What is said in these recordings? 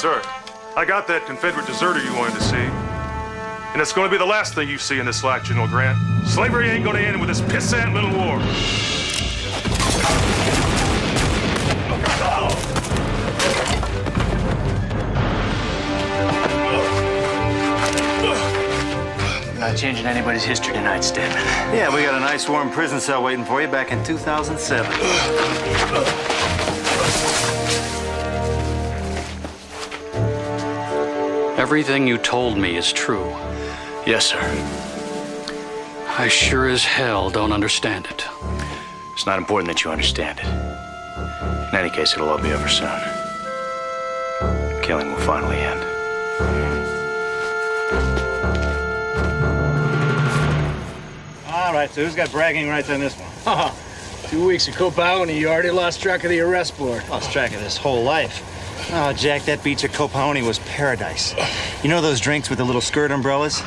sir. I got that Confederate deserter you wanted to see. And it's going to be the last thing you see in this life, General Grant. Slavery ain't going to end with this pissant little war. Not changing anybody's history tonight, Stedman. Yeah, we got a nice warm prison cell waiting for you back in 2007. Everything you told me is true. Yes, sir. I sure as hell don't understand it. It's not important that you understand it. In any case, it'll all be over soon. Killing will finally end. All right, so who's got bragging rights on this one? 2 weeks of Copao and you already lost track of the arrest board. Lost track of this whole life. Oh, Jack, that beach at Copahoney was paradise. You know those drinks with the little skirt umbrellas?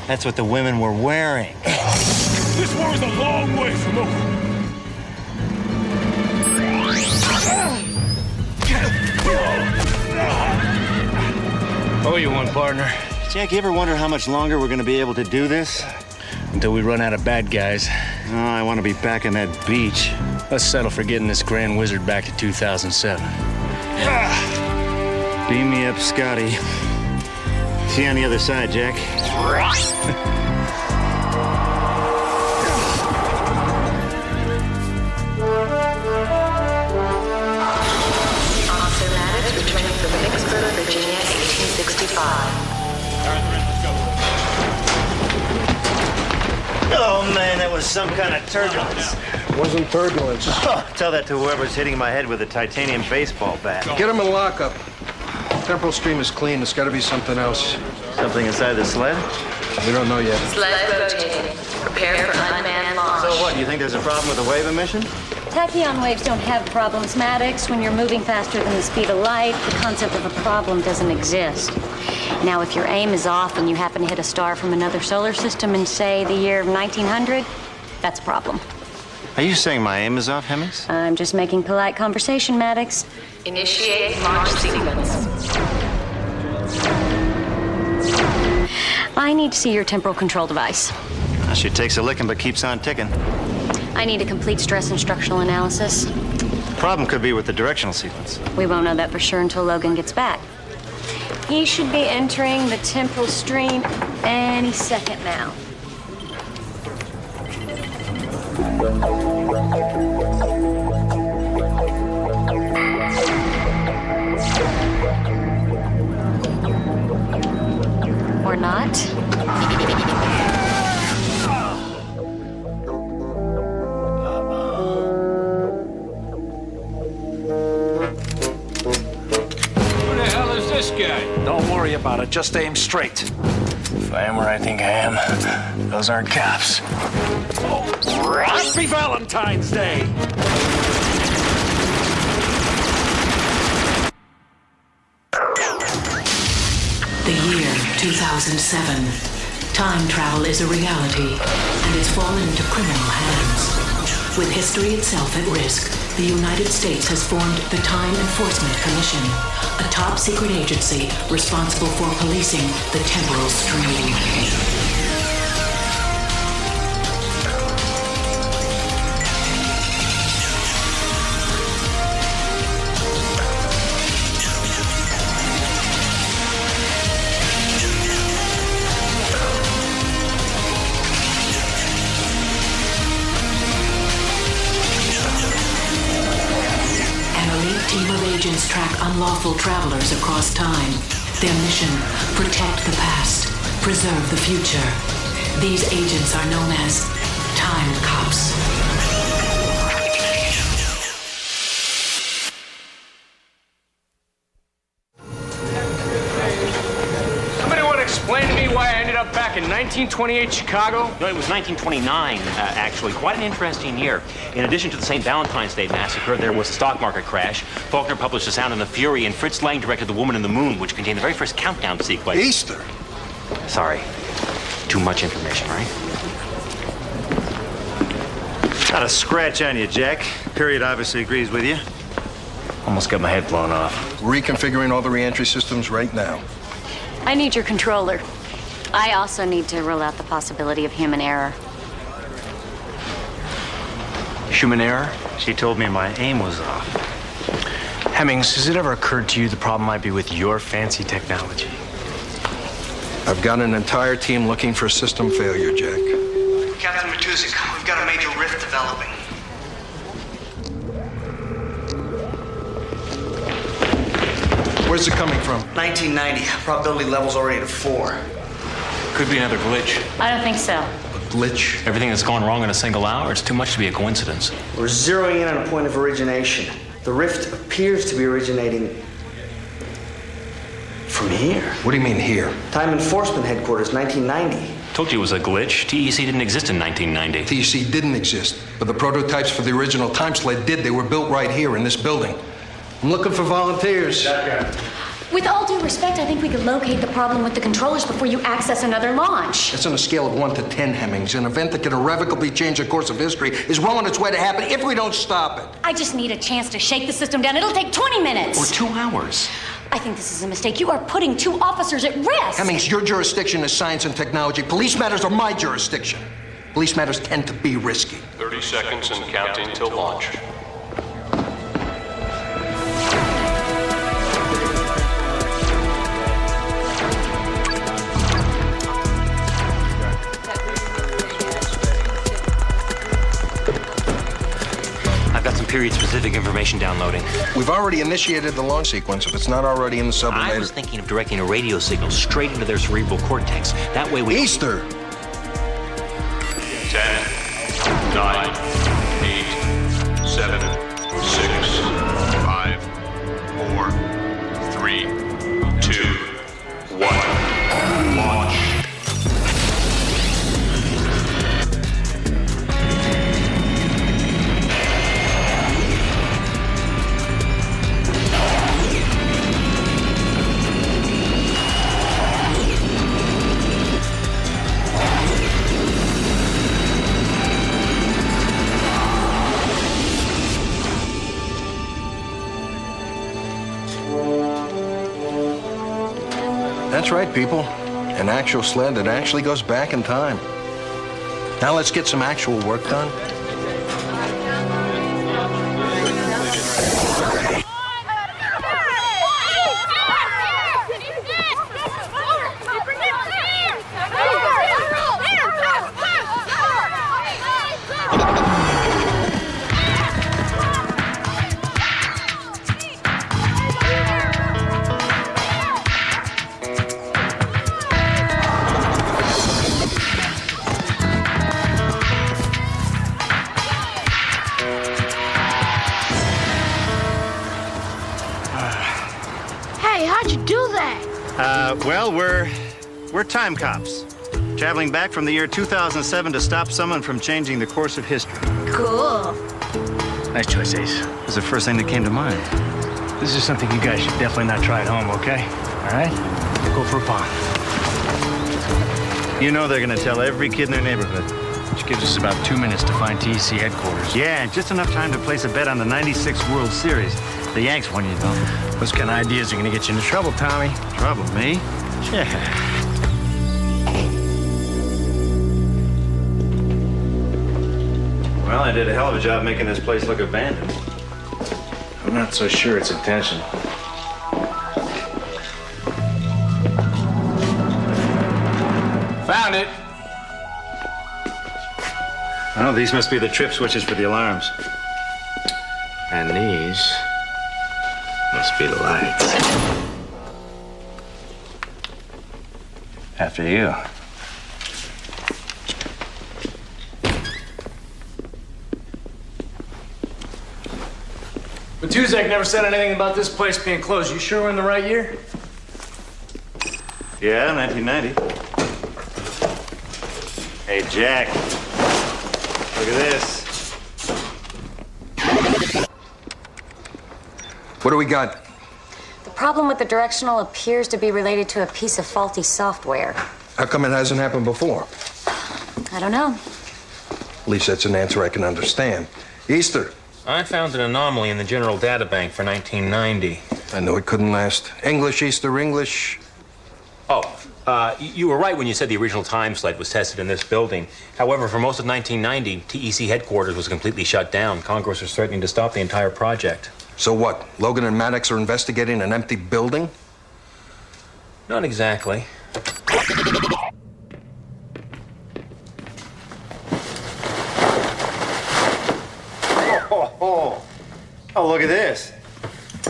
That's what the women were wearing. This war is a long way from over. Oh, you one, partner. Jack, you ever wonder how much longer we're going to be able to do this? Until we run out of bad guys. Oh, I want to be back on that beach. Let's settle for getting this Grand Wizard back to 2007. Beam me up, Scotty. See you on the other side, Jack. Officer Maddox returning from Vicksburg, Virginia, 1865. Oh, man, that was some kind of turbulence. Wasn't turbulence. Oh, tell that to whoever's hitting my head with a titanium baseball bat. Get him in lockup. Temporal stream is clean. There's got to be something else. Something inside the sled? We don't know yet. Sled rotating. Prepare for unmanned launch. So what, you think there's a problem with the wave emission? Tachyon waves don't have problems, Maddox. When you're moving faster than the speed of light, the concept of a problem doesn't exist. Now, if your aim is off and you happen to hit a star from another solar system in, say, the year of 1900, that's a problem. Are you saying my aim is off, Hemmings? I'm just making polite conversation, Maddox. Initiate launch sequence. I need to see your temporal control device. She takes a licking but keeps on ticking. I need a complete stress instructional analysis. The problem could be with the directional sequence. We won't know that for sure until Logan gets back. He should be entering the temporal stream any second now. Or not. Don't worry about it. Just aim straight. If I am where I think I am, those aren't cops. Happy Valentine's Day! The year 2007. Time travel is a reality, and it's fallen into criminal hands. With history itself at risk, the United States has formed the Time Enforcement Commission, a top-secret agency responsible for policing the temporal stream. Team of agents track unlawful travelers across time. Their mission, protect the past, preserve the future. These agents are known as Time Cops. Somebody want to explain to me why I ended up back in 1928 Chicago? No, it was 1929, actually. Quite an interesting year. In addition to the St. Valentine's Day massacre, there was a stock market crash. Faulkner published The Sound and the Fury, and Fritz Lang directed The Woman in the Moon, which contained the very first countdown sequence. Easter. Sorry. Too much information, right? Not a scratch on you, Jack. Period obviously agrees with you. Almost got my head blown off. Reconfiguring all the re-entry systems right now. I need your controller. I also need to rule out the possibility of human error. Human error? She told me my aim was off. Hemmings, has it ever occurred to you the problem might be with your fancy technology? I've got an entire team looking for system failure, Jack. Captain Matuzik, we've got a major rift developing. Where's it coming from? 1990. Probability level's already at 4. Could be another glitch. I don't think so. Glitch? Everything that's gone wrong in a single hour, it's too much to be a coincidence. We're zeroing in on a point of origination. The rift appears to be originating from here. What do you mean here? Time Enforcement Headquarters, 1990. Told you it was a glitch. TEC didn't exist in 1990. TEC didn't exist, but the prototypes for the original time sled did. They were built right here in this building. I'm looking for volunteers. With all due respect, I think we could locate the problem with the controllers before you access another launch. That's on a scale of 1 to 10, Hemmings. An event that could irrevocably change the course of history is well on its way to happen if we don't stop it. I just need a chance to shake the system down. It'll take 20 minutes. Or 2 hours. I think this is a mistake. You are putting 2 officers at risk. Hemmings, your jurisdiction is science and technology. Police matters are my jurisdiction. Police matters tend to be risky. 30 seconds and counting till launch. Period-specific information downloading. We've already initiated the launch sequence if it's not already in the sublimator. I was thinking of directing a radio signal straight into their cerebral cortex. That way we... Easter! 10, 9, 8, 7, 6, 5, 4, 3, 2, 1. Launch. That's right, people. An actual sled that actually goes back in time. Now let's get some actual work done. Well, we're time cops. Traveling back from the year 2007 to stop someone from changing the course of history. Cool. Nice choice, Ace. It was the first thing that came to mind. This is something you guys should definitely not try at home, okay? All right? Go for a pond. You know they're gonna tell every kid in their neighborhood. Which gives us about 2 minutes to find TEC headquarters. Yeah, and just enough time to place a bet on the '96 World Series. The Yanks won, you know. Those kind of ideas are gonna get you into trouble, Tommy. Trouble, me? Yeah. Well, I did a hell of a job making this place look abandoned. I'm not so sure it's intentional. Found it. Oh, these must be the trip switches for the alarms. And these must be the lights. After you. Matuzak never said anything about this place being closed. You sure we're in the right year? Yeah, 1990. Hey, Jack. Look at this. What do we got? The problem with the directional appears to be related to a piece of faulty software. How come it hasn't happened before? I don't know. At least that's an answer I can understand. Easter, I found an anomaly in the general data bank for 1990. I knew it couldn't last. English, Easter English. You were right when you said the original time sled was tested in this building. However, for most of 1990, TEC headquarters was completely shut down. Congress was threatening to stop the entire project. So what? Logan and Maddox are investigating an empty building? Not exactly. Oh, look at this.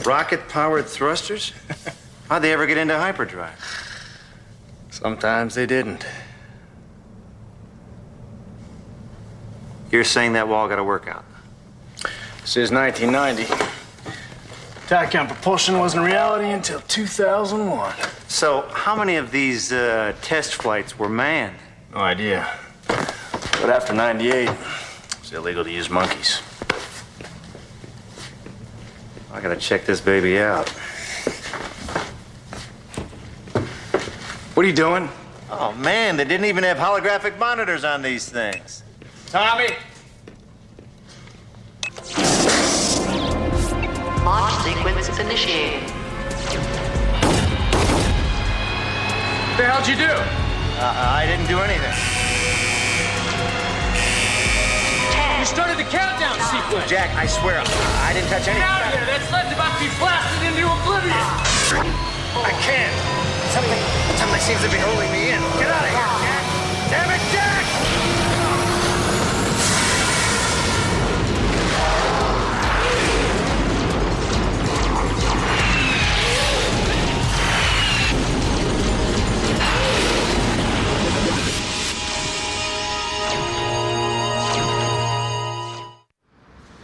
Rocket-powered thrusters? How'd they ever get into hyperdrive? Sometimes they didn't. You're saying that wall got a workout? This is 1990. Timecop propulsion wasn't a reality until 2001. So, how many of these test flights were manned? No idea. But after 98, it's illegal to use monkeys. I gotta check this baby out. What are you doing? Oh, man, they didn't even have holographic monitors on these things. Tommy! Launch sequence initiated. What the hell'd you do? I didn't do anything. You started the countdown sequence. Jack, I swear, I didn't touch anything. Get out of here! That sled's about to be blasted into oblivion! I can't. Something seems to be holding me in. Get out of here, Jack! Damn it, Jack!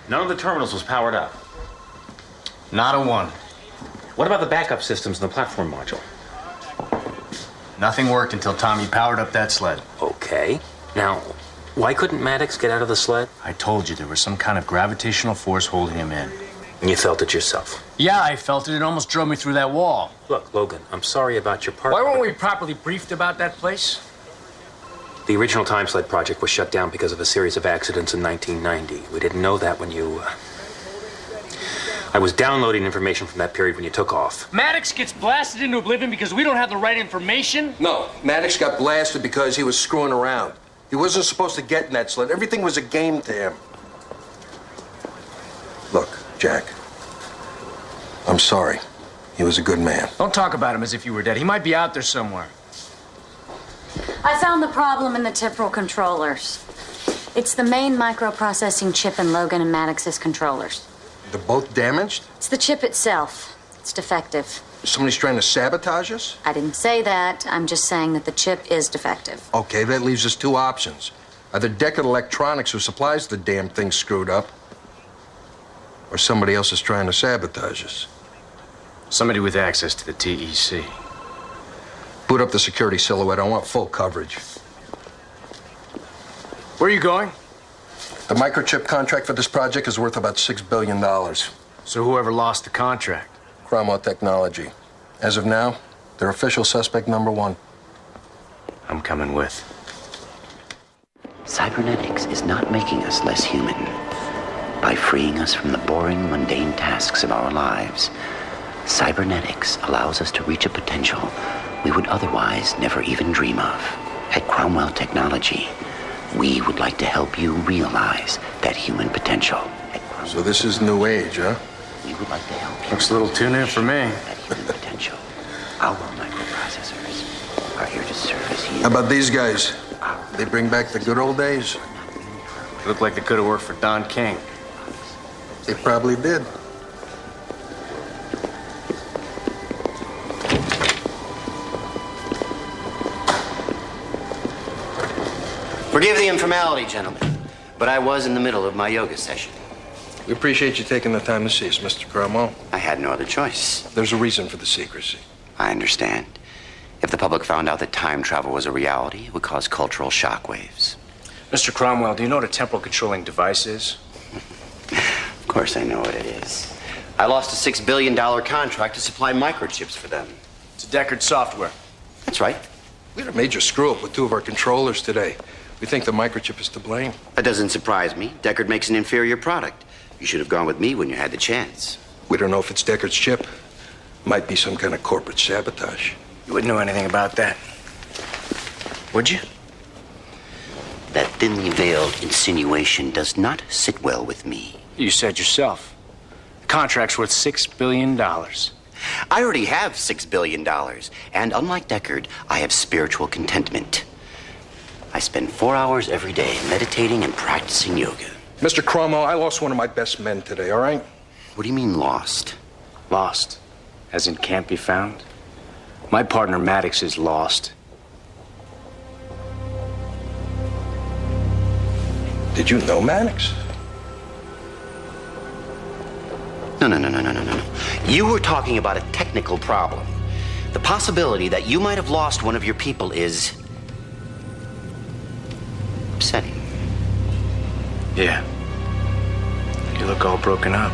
None of the terminals was powered up. Not a one. What about the backup systems in the platform module? Nothing worked until Tommy powered up that sled. Okay. Now, why couldn't Maddox get out of the sled? I told you there was some kind of gravitational force holding him in. And you felt it yourself. Yeah, I felt it. It almost drove me through that wall. Look, Logan, I'm sorry about your part. Why weren't we properly briefed about that place? The original time sled project was shut down because of a series of accidents in 1990. We didn't know that when you... I was downloading information from that period when you took off. Maddox gets blasted into oblivion because we don't have the right information? No, Maddox got blasted because he was screwing around. He wasn't supposed to get in that sled. Everything was a game to him. Look, Jack, I'm sorry. He was a good man. Don't talk about him as if you were dead. He might be out there somewhere. I found the problem in the temporal controllers. It's the main microprocessing chip in Logan and Maddox's controllers. They're both damaged? It's the chip itself. It's defective. Somebody's trying to sabotage us? I didn't say that. I'm just saying that the chip is defective. Okay, that leaves us two options. Either Deckard Electronics, who supplies the damn thing, screwed up, or somebody else is trying to sabotage us. Somebody with access to the TEC. Boot up the security silhouette. I want full coverage. Where are you going? The microchip contract for this project is worth about $6 billion. So whoever lost the contract? Cromwell Technology. As of now, they're official suspect number one. I'm coming with. Cybernetics is not making us less human. By freeing us from the boring, mundane tasks of our lives, cybernetics allows us to reach a potential we would otherwise never even dream of. At Cromwell Technology, we would like to help you realize that human potential. So this is new age, huh? We would like to help you. Looks a little too new for me. That human potential. Our microprocessors are here to service you. How about these guys? They bring back the good old days. Looked like they could have worked for Don King. They probably did. Forgive the informality, gentlemen, but I was in the middle of my yoga session. We appreciate you taking the time to see us, Mr. Cromwell. I had no other choice. There's a reason for the secrecy. I understand. If the public found out that time travel was a reality, it would cause cultural shockwaves. Mr. Cromwell, do you know what a temporal controlling device is? Of course I know what it is. I lost a $6 billion contract to supply microchips for them. It's Deckard software. That's right. We had a major screw-up with two of our controllers today. We think the microchip is to blame. That doesn't surprise me. Deckard makes an inferior product. You should have gone with me when you had the chance. We don't know if it's Deckard's ship. Might be some kind of corporate sabotage. You wouldn't know anything about that, would you? That thinly veiled insinuation does not sit well with me. You said yourself. The contract's worth $6 billion. I already have $6 billion, and unlike Deckard, I have spiritual contentment. I spend 4 hours every day meditating and practicing yoga. Mr. Cromwell, I lost one of my best men today, all right? What do you mean, lost? Lost? As in can't be found? My partner Maddox is lost. Did you know Maddox? No. You were talking about a technical problem. The possibility that you might have lost one of your people is upsetting. Yeah. You look all broken up.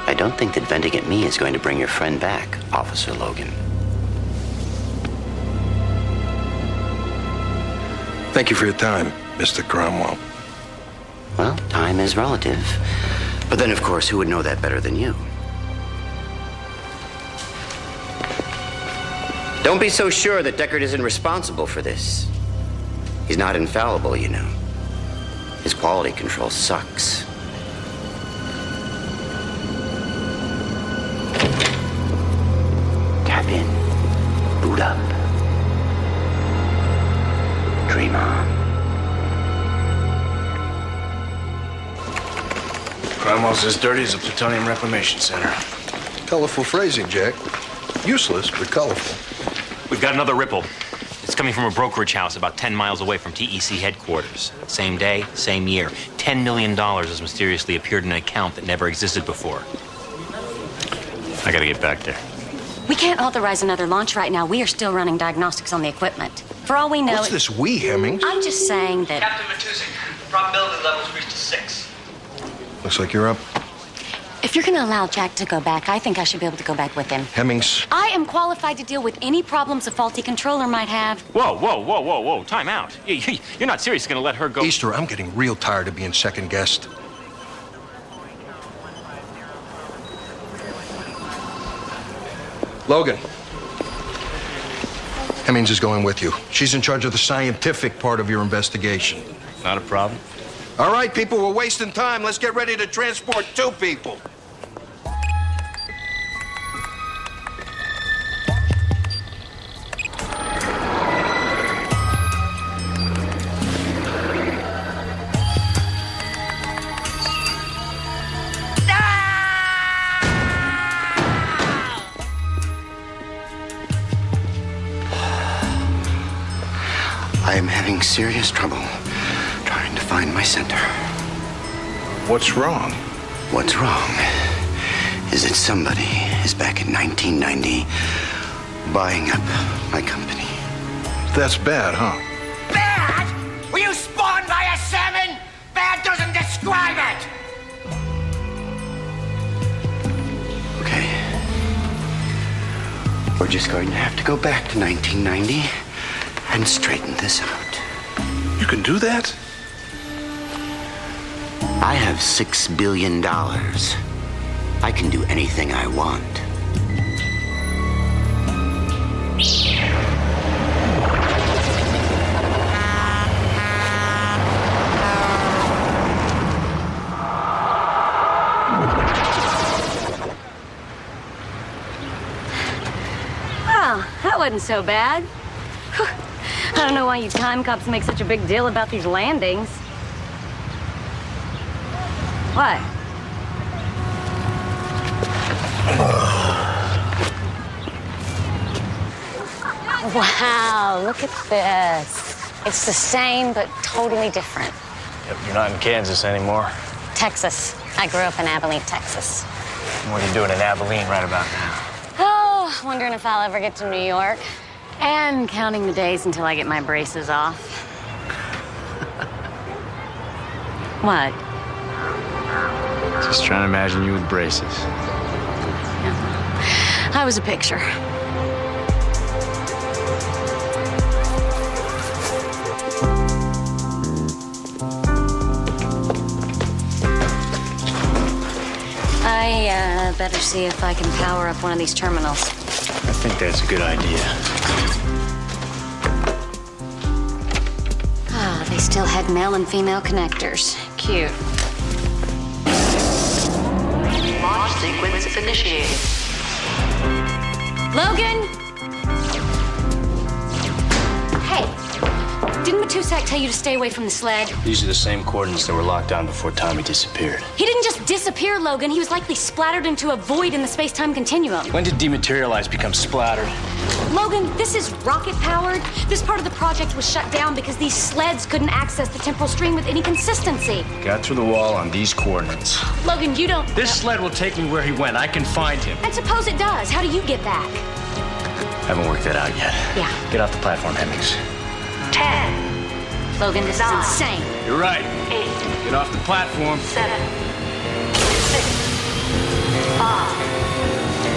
I don't think that venting at me is going to bring your friend back, Officer Logan. Thank you for your time, Mr. Cromwell. Well, time is relative. But then, of course, who would know that better than you? Don't be so sure that Deckard isn't responsible for this. He's not infallible, you know. His quality control sucks. Tap in. Boot up. Dream on. Cromwell's as dirty as a plutonium reclamation center. Colorful phrasing, Jack. Useless, but colorful. We've got another ripple. It's coming from a brokerage house about 10 miles away from TEC headquarters. Same day, same year. $10 million has mysteriously appeared in an account that never existed before. I gotta get back there. We can't authorize another launch right now. We are still running diagnostics on the equipment. For all we know... What's this we, Hemmings? I'm just saying that... Captain Matusik, probability levels reached a 6. Looks like you're up. If you're going to allow Jack to go back, I think I should be able to go back with him. Hemmings. I am qualified to deal with any problems a faulty controller might have. Whoa. Time out. You're not seriously going to let her go... Easter, I'm getting real tired of being second guessed. Logan. Hemmings is going with you. She's in charge of the scientific part of your investigation. Not a problem. All right, people, we're wasting time. Let's get ready to transport 2 people. I am having serious trouble trying to find my center. What's wrong? What's wrong is that somebody is back in 1990 buying up my company. That's bad, huh? Bad? Were you spawned by a salmon? Bad doesn't describe it! Okay. We're just going to have to go back to 1990 and straighten this out. You can do that? I have $6 billion. I can do anything I want. Well, that wasn't so bad. I don't know why you time cops make such a big deal about these landings. What? Wow, look at this. It's the same, but totally different. Yep, you're not in Kansas anymore. Texas. I grew up in Abilene, Texas. What are you doing in Abilene right about now? Oh, wondering if I'll ever get to New York. And counting the days until I get my braces off. What? Just trying to imagine you with braces. Yeah. I was a picture. better see if I can power up one of these terminals. I think that's a good idea. Ah, they still had male and female connectors. Cute. Launch sequence initiated. Logan! Hey, didn't Matusak tell you to stay away from the sled? These are the same coordinates that were locked down before Tommy disappeared. He didn't just disappear, Logan. He was likely splattered into a void in the space-time continuum. When did dematerialize become splattered? Logan, this is rocket-powered. This part of the project was shut down because these sleds couldn't access the temporal stream with any consistency. Got through the wall on these coordinates. Logan, you don't... This sled will take me where he went. I can find him. And suppose it does. How do you get back? Haven't worked that out yet. Yeah. Get off the platform, Hemmings. 10. Logan, this is insane. You're right. 8. Get off the platform. 7. 6. 5.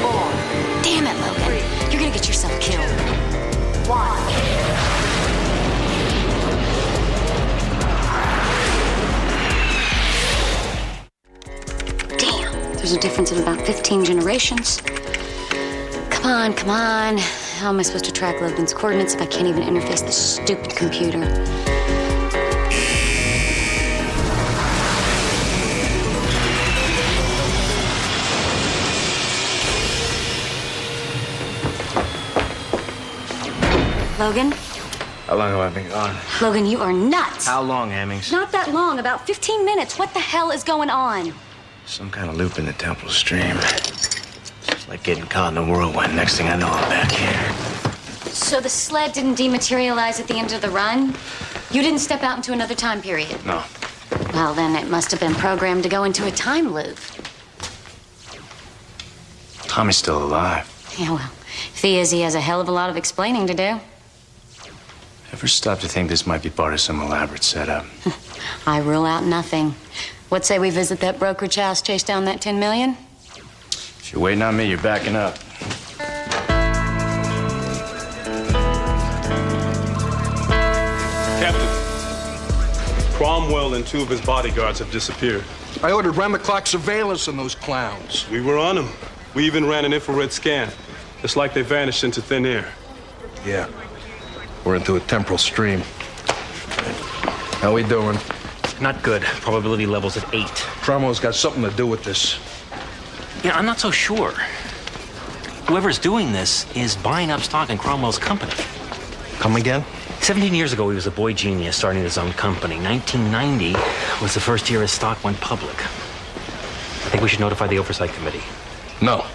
4. Damn it, Logan. You're gonna get yourself killed. 1. Damn, there's a difference of about 15 generations. Come on, come on. How am I supposed to track Logan's coordinates if I can't even interface this stupid computer? Logan? How long have I been gone? Logan, you are nuts. How long, Hemmings? Not that long, about 15 minutes. What the hell is going on? Some kind of loop in the temple stream. It's like getting caught in a whirlwind. Next thing I know, I'm back here. So the sled didn't dematerialize at the end of the run? You didn't step out into another time period? No. Well, then it must have been programmed to go into a time loop. Tommy's still alive. Yeah, well, if he is, he has a hell of a lot of explaining to do. Ever stop to think this might be part of some elaborate setup? I rule out nothing. What say we visit that brokerage house, chase down that 10 million? If you're waiting on me, you're backing up. Captain, Cromwell and 2 of his bodyguards have disappeared. I ordered round-the-clock surveillance on those clowns. We were on them. We even ran an infrared scan. It's like they vanished into thin air. Yeah. We're into a temporal stream. How we doing? Not good. Probability level's at 8. Cromwell's got something to do with this. Yeah, I'm not so sure. Whoever's doing this is buying up stock in Cromwell's company. Come again? 17 years ago, he was a boy genius starting his own company. 1990 was the first year his stock went public. I think we should notify the Oversight Committee. No.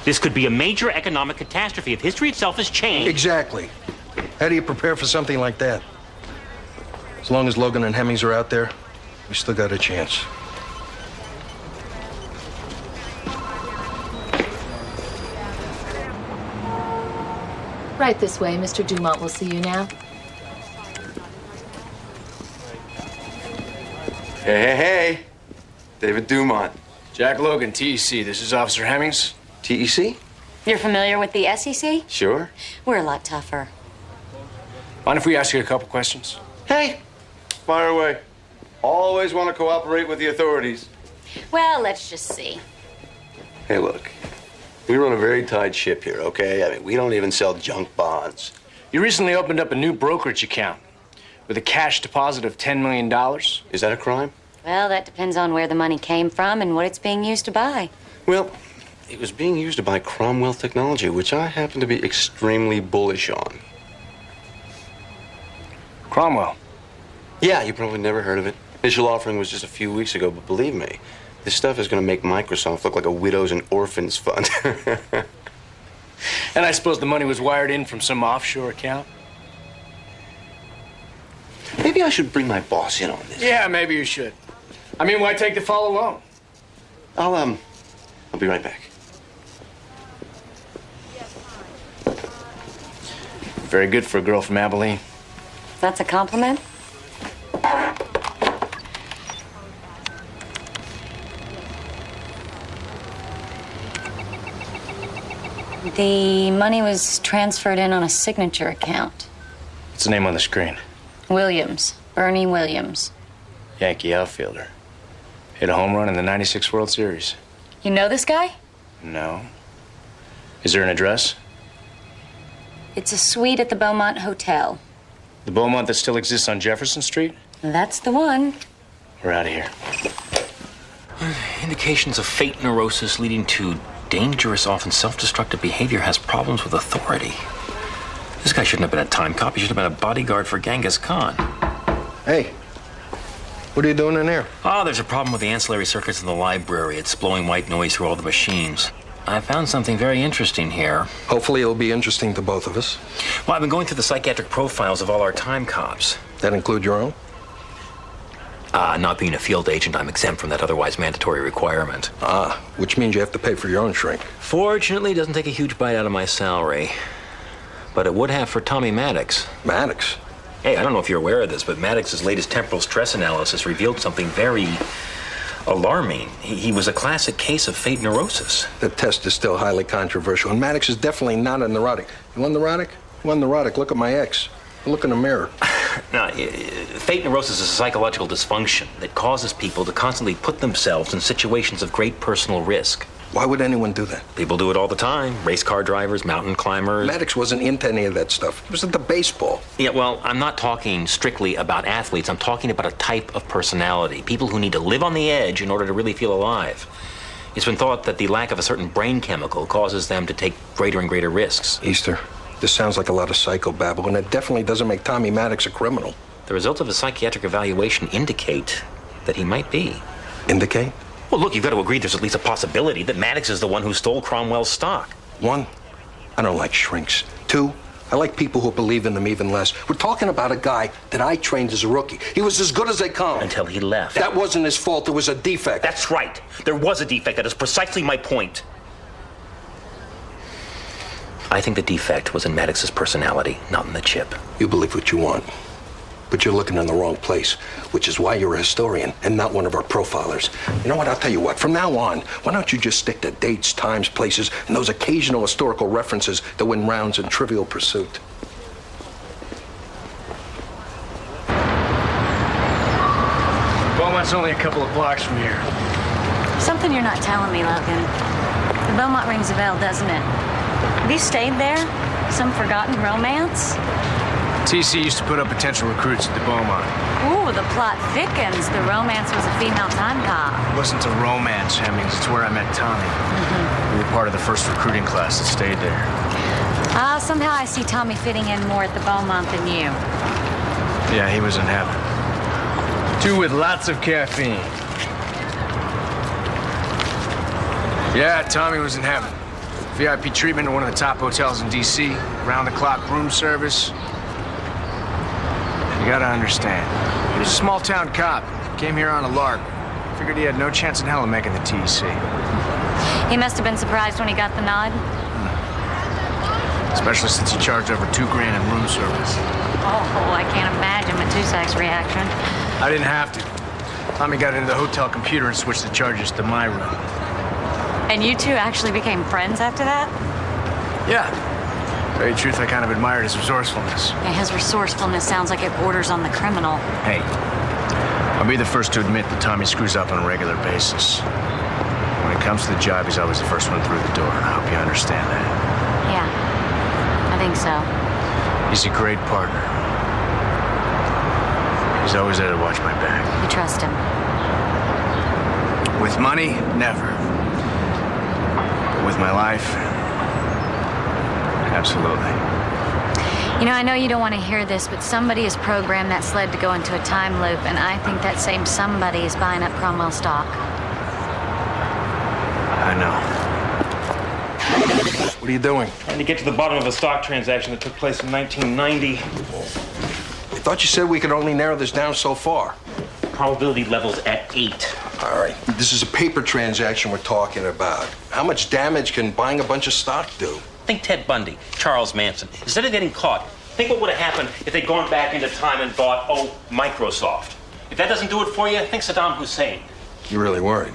This could be a major economic catastrophe if history itself has changed. Exactly. How do you prepare for something like that? As long as Logan and Hemmings are out there, we still got a chance. Right this way. Mr. Dumont will see you now. Hey. David Dumont. Jack Logan, TEC. This is Officer Hemmings. TEC? You're familiar with the SEC? Sure. We're a lot tougher. Mind if we ask you a couple questions? Hey, fire away. Always want to cooperate with the authorities. Well, let's just see. Hey, look. We run a very tight ship here, okay? I mean, we don't even sell junk bonds. You recently opened up a new brokerage account with a cash deposit of $10 million. Is that a crime? Well, that depends on where the money came from and what it's being used to buy. Well, it was being used to buy Cromwell technology, which I happen to be extremely bullish on. Cromwell? Yeah, you probably never heard of it. Initial offering was just a few weeks ago, but believe me, this stuff is going to make Microsoft look like a widows and orphans fund. And I suppose the money was wired in from some offshore account? Maybe I should bring my boss in on this. Yeah, maybe you should. I mean, why take the fall alone? I'll be right back. Very good for a girl from Abilene. That's a compliment? The money was transferred in on a signature account. What's the name on the screen? Williams. Bernie Williams. Yankee outfielder. Hit a home run in the '96 World Series. You know this guy? No. Is there an address? It's a suite at the Beaumont Hotel. The Beaumont that still exists on Jefferson Street? That's the one. We're out of here. Indications of fate neurosis leading to dangerous, often self-destructive behavior has problems with authority. This guy shouldn't have been a time cop. He should have been a bodyguard for Genghis Khan. Hey, what are you doing in there? Oh, there's a problem with the ancillary circuits in the library. It's blowing white noise through all the machines. I found something very interesting here. Hopefully it'll be interesting to both of us. Well, I've been going through the psychiatric profiles of all our time cops. That include your own? Not being a field agent, I'm exempt from that otherwise mandatory requirement. Ah, which means you have to pay for your own shrink. Fortunately, it doesn't take a huge bite out of my salary. But it would have for Tommy Maddox. Maddox? Hey, I don't know if you're aware of this, but Maddox's latest temporal stress analysis revealed something very alarming. He was a classic case of fate neurosis. The test is still highly controversial, and Maddox is definitely not a neurotic. You want neurotic? You want neurotic? Look at my ex. Look in the mirror. Now, fate neurosis is a psychological dysfunction that causes people to constantly put themselves in situations of great personal risk. Why would anyone do that? People do it all the time. Race car drivers, mountain climbers. Maddox wasn't into any of that stuff. He was into baseball. Yeah, well, I'm not talking strictly about athletes. I'm talking about a type of personality. People who need to live on the edge in order to really feel alive. It's been thought that the lack of a certain brain chemical causes them to take greater and greater risks. Easter, this sounds like a lot of psychobabble, and it definitely doesn't make Tommy Maddox a criminal. The results of a psychiatric evaluation indicate that he might be. Indicate? Well, look, you've got to agree there's at least a possibility that Maddox is the one who stole Cromwell's stock. 1, I don't like shrinks. 2, I like people who believe in them even less. We're talking about a guy that I trained as a rookie. He was as good as they come. Until he left. That wasn't his fault. There was a defect. That's right. There was a defect. That is precisely my point. I think the defect was in Maddox's personality, not in the chip. You believe what you want, but you're looking in the wrong place, which is why you're a historian and not one of our profilers. You know what? I'll tell you what. From now on, why don't you just stick to dates, times, places, and those occasional historical references that win rounds in Trivial Pursuit. Beaumont's only a couple of blocks from here. Something you're not telling me, Logan. The Beaumont rings a bell, doesn't it? Have you stayed there? Some forgotten romance? TC used to put up potential recruits at the Beaumont. Ooh, the plot thickens. The romance was a female time cop. It wasn't a romance, Hemmings. It's where I met Tommy. We were part of the first recruiting class that stayed there. Somehow I see Tommy fitting in more at the Beaumont than you. Yeah, he was in heaven. 2 with lots of caffeine. Yeah, Tommy was in heaven. VIP treatment at one of the top hotels in D.C. Round-the-clock room service. You gotta understand. He was a small-town cop. Came here on a lark. Figured he had no chance in hell of making the TEC. He must have been surprised when he got the nod. Especially since he charged over $2 grand in room service. Oh, I can't imagine Matusak's reaction. I didn't have to. Tommy got into the hotel computer and switched the charges to my room. And you two actually became friends after that? Yeah. To tell you the truth, I kind of admired his resourcefulness. Yeah, his resourcefulness sounds like it borders on the criminal. Hey, I'll be the first to admit that Tommy screws up on a regular basis. When it comes to the job, he's always the first one through the door, and I hope you understand that. Yeah, I think so. He's a great partner. He's always there to watch my back. You trust him? With money, never. But with my life, absolutely. You know, I know you don't want to hear this, but somebody has programmed that sled to go into a time loop, and I think that same somebody is buying up Cromwell stock. I know. What are you doing? Trying to get to the bottom of a stock transaction that took place in 1990. I thought you said we could only narrow this down so far. Probability level's at 8. All right. This is a paper transaction we're talking about. How much damage can buying a bunch of stock do? Think Ted Bundy, Charles Manson. Instead of getting caught, think what would have happened if they'd gone back into time and bought, Microsoft. If that doesn't do it for you, think Saddam Hussein. You're really worried?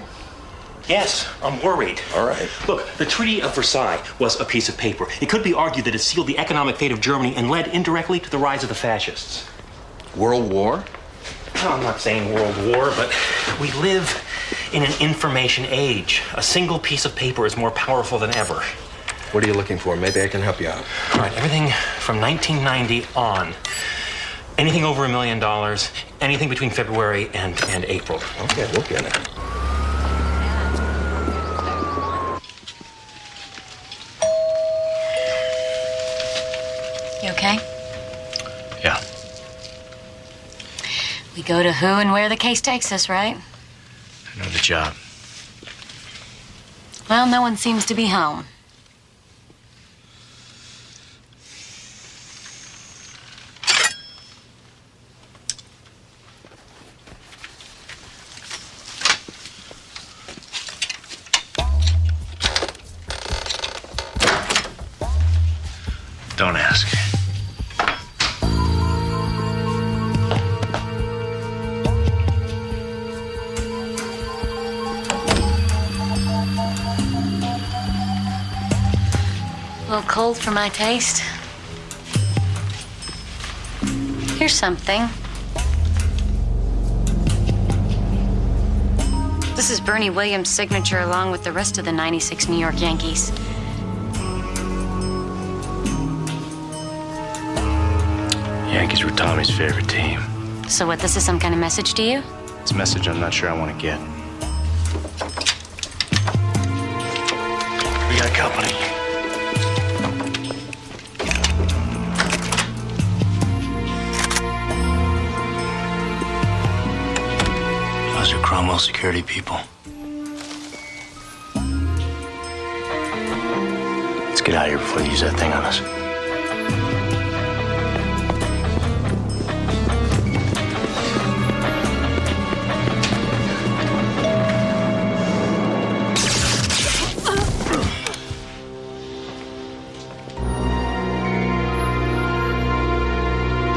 Yes, I'm worried. All right. Look, the Treaty of Versailles was a piece of paper. It could be argued that it sealed the economic fate of Germany and led indirectly to the rise of the fascists. World War? No, I'm not saying World War, but we live In an information age, a single piece of paper is more powerful than ever. What are you looking for? Maybe I can help you out. All right, everything from 1990 on. Anything over $1 million, anything between February and April. Okay, we'll get it. You okay? Yeah. We go to who and where the case takes us, right? I know the job. Well, no one seems to be home. Don't ask. A little cold for my taste. Here's something. This is Bernie Williams' signature along with the rest of the '96 New York Yankees. Yankees were Tommy's favorite team. So what, this is some kind of message to you? It's a message I'm not sure I want to get. We got company. Those are Cromwell security people. Let's get out of here before they use that thing on us.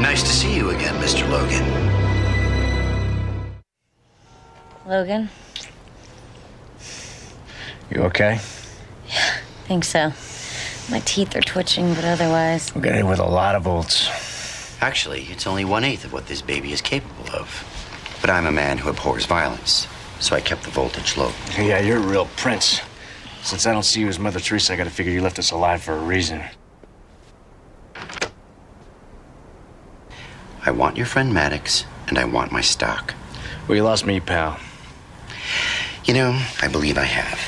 Nice to see you again, Mr. Logan. Logan? You okay? Think so. My teeth are twitching, but otherwise. We got hit with a lot of volts. Actually, it's only 1/8 of what this baby is capable of. But I'm a man who abhors violence, so I kept the voltage low. Yeah, you're a real prince. Since I don't see you as Mother Teresa, I gotta figure you left us alive for a reason. I want your friend Maddox, and I want my stock. Well, you lost me, pal. You know, I believe I have.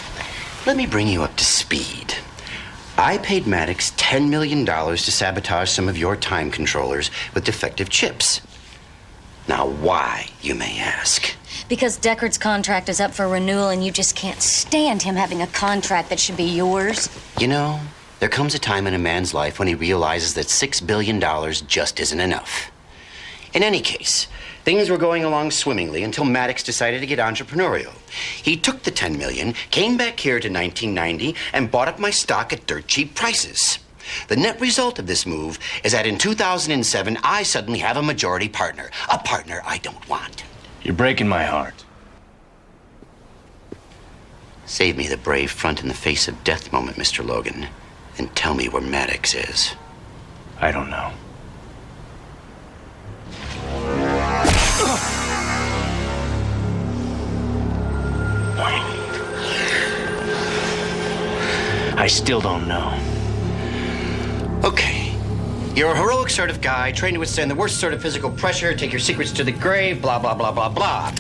Let me bring you up to speed. I paid Maddox $10 million to sabotage some of your time controllers with defective chips. Now, why, you may ask? Because Deckard's contract is up for renewal and you just can't stand him having a contract that should be yours. You know, there comes a time in a man's life when he realizes that $6 billion just isn't enough. In any case, things were going along swimmingly until Maddox decided to get entrepreneurial. He took the $10 million, came back here to 1990, and bought up my stock at dirt cheap prices. The net result of this move is that in 2007, I suddenly have a majority partner. A partner I don't want. You're breaking my heart. Save me the brave front in the face of death moment, Mr. Logan, and tell me where Maddox is. I don't know. I still don't know. Okay. You're a heroic sort of guy, trained to withstand the worst sort of physical pressure, take your secrets to the grave, blah, blah, blah, blah, blah.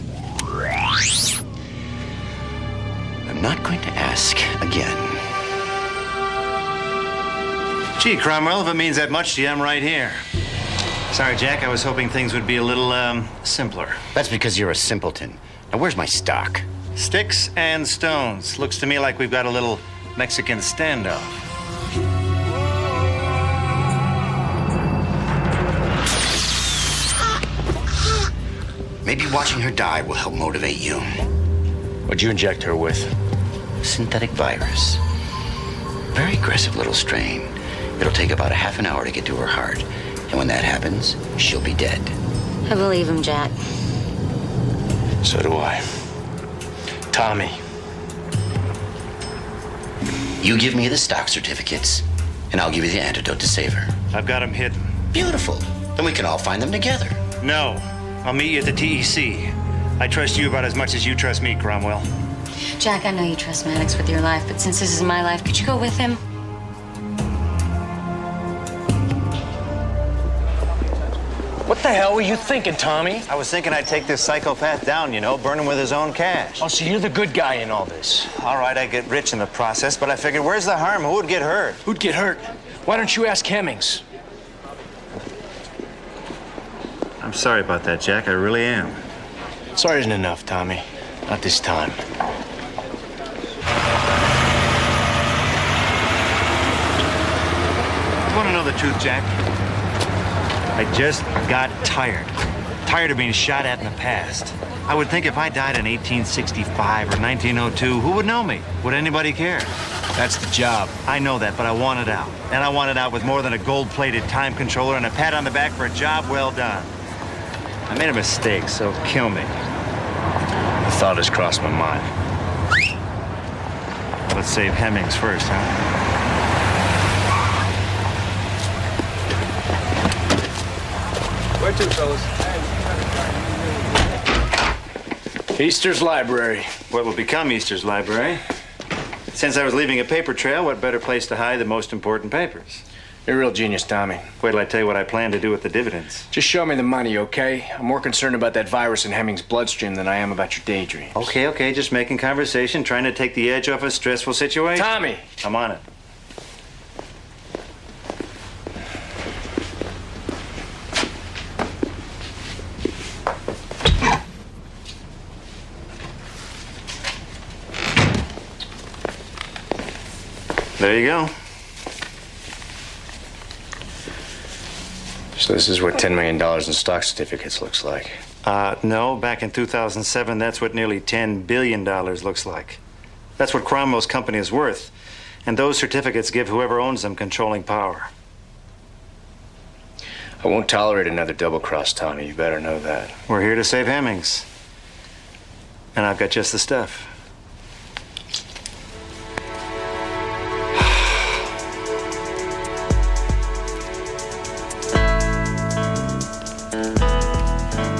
I'm not going to ask again. Gee, Cromwell, if it means that much to you, I'm right here. Sorry, Jack, I was hoping things would be a little, simpler. That's because you're a simpleton. Now, where's my stock? Sticks and stones. Looks to me like we've got a little Mexican standoff. Maybe watching her die will help motivate you. What'd you inject her with? Synthetic virus. Very aggressive little strain. It'll take about a half an hour to get to her heart. And when that happens, she'll be dead. I believe him, Jack. So do I. Tommy. You give me the stock certificates, and I'll give you the antidote to save her. I've got them hidden. Beautiful. Then we can all find them together. No. I'll meet you at the TEC. I trust you about as much as you trust me, Cromwell. Jack, I know you trust Maddox with your life, but since this is my life, could you go with him? What the hell were you thinking, Tommy? I was thinking I'd take this psychopath down, you know, burn him with his own cash. Oh, so you're the good guy in all this. All right, I'd get rich in the process, but I figured, where's the harm? Who would get hurt? Who'd get hurt? Why don't you ask Hemmings? I'm sorry about that, Jack. I really am. Sorry isn't enough, Tommy. Not this time. You want to know the truth, Jack? I just got tired. Tired of being shot at in the past. I would think if I died in 1865 or 1902, who would know me? Would anybody care? That's the job. I know that, but I want it out. And I want it out with more than a gold-plated time controller and a pat on the back for a job well done. I made a mistake, so kill me. The thought has crossed my mind. Let's save Hemmings first, huh? Where to, fellas? Easter's Library. What will become Easter's Library? Since I was leaving a paper trail, what better place to hide the most important papers? You're a real genius, Tommy. Wait till I tell you what I plan to do with the dividends. Just show me the money, okay? I'm more concerned about that virus in Hemmings' bloodstream than I am about your daydreams. Okay, just making conversation, trying to take the edge off a stressful situation. Tommy! I'm on it. There you go. So this is what $10 million in stock certificates looks like. No, back in 2007, that's what nearly $10 billion looks like. That's what Cromwell's company is worth. And those certificates give whoever owns them controlling power. I won't tolerate another double cross, Tommy. You better know that. We're here to save Hemmings. And I've got just the stuff.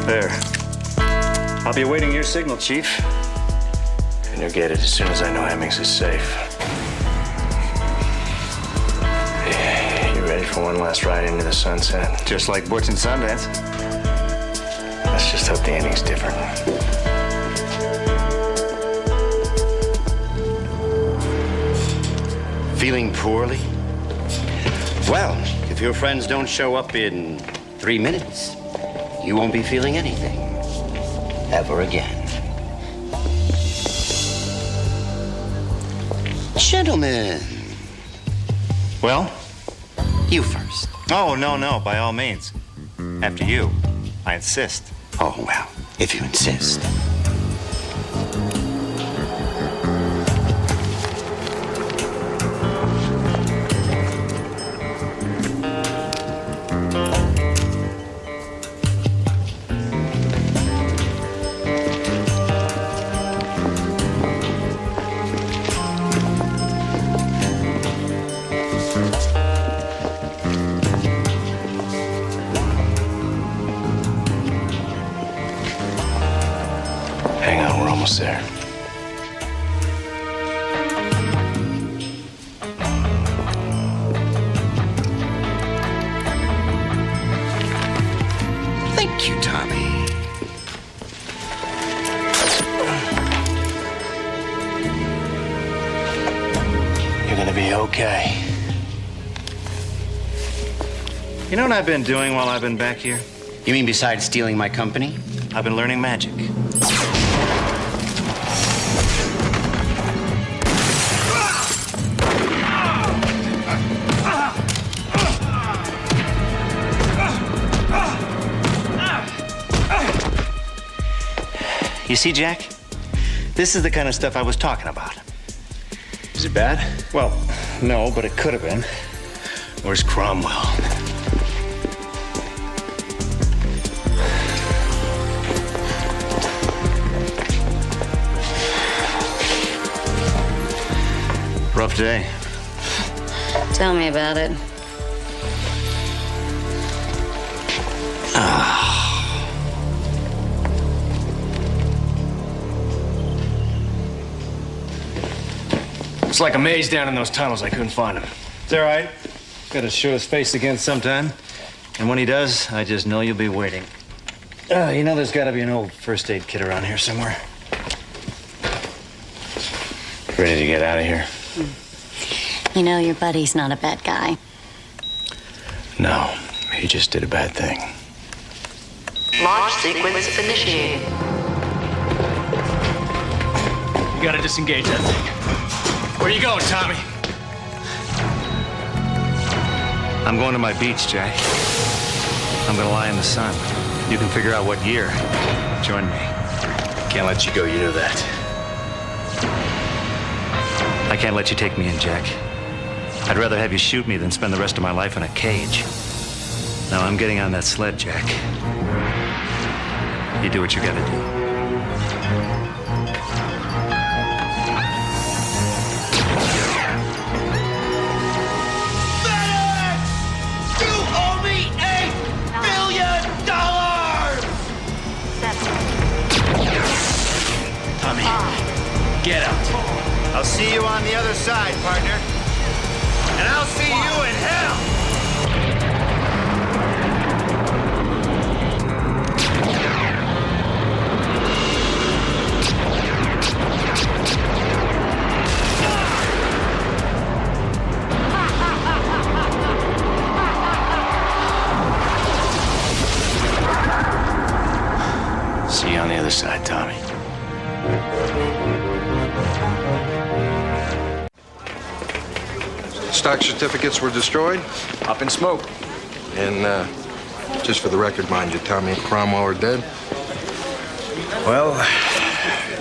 There. I'll be awaiting your signal, Chief. And you'll get it as soon as I know Hemmings is safe. You ready for one last ride into the sunset? Just like Butch and Sundance. Let's just hope the ending's different. Feeling poorly? Well, if your friends don't show up in 3 minutes, you won't be feeling anything. Ever again. Gentlemen. Well? You first. Oh, no, by all means. After you. I insist. Oh, well, if you insist. Hang on, we're almost there. Thank you, Tommy. You're gonna be okay. You know what I've been doing while I've been back here? You mean besides stealing my company? I've been learning magic. You see, Jack? This is the kind of stuff I was talking about. Is it bad? Well, no, but it could have been. Where's Cromwell? Rough day. Tell me about it. It's like a maze down in those tunnels. I couldn't find him. It's all right. Gotta show his face again sometime. And when he does, I just know you'll be waiting. You know there's gotta be an old first aid kit around here somewhere. Ready to get out of here? You know, your buddy's not a bad guy. No, he just did a bad thing. Launch sequence initiated. You gotta disengage that thing. Where you going, Tommy? I'm going to my beach, Jack. I'm gonna lie in the sun. You can figure out what year. Join me. Can't let you go, you know that. I can't let you take me in, Jack. I'd rather have you shoot me than spend the rest of my life in a cage. Now I'm getting on that sled, Jack. You do what you gotta do. You owe me $8 billion! Tommy, get out. I'll see you on the other side, partner. And I'll see you in hell! See you on the other side, Tommy. Stock certificates were destroyed? Up in smoke. And, just for the record, mind you, Tommy and Cromwell are dead? Well,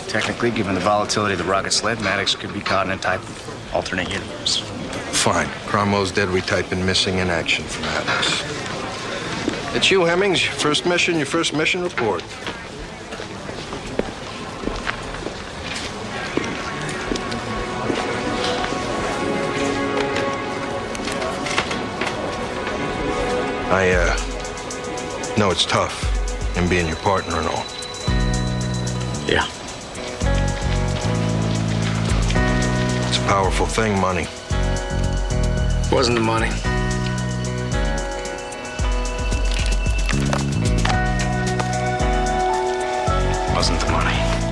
technically, given the volatility of the rocket sled, Maddox could be caught in a type of alternate universe. Fine. Cromwell's dead. We type in missing in action for Maddox. It's you, Hemmings. Your first mission report. I know it's tough in being your partner and all. Yeah. It's a powerful thing, money. Wasn't the money. Wasn't the money.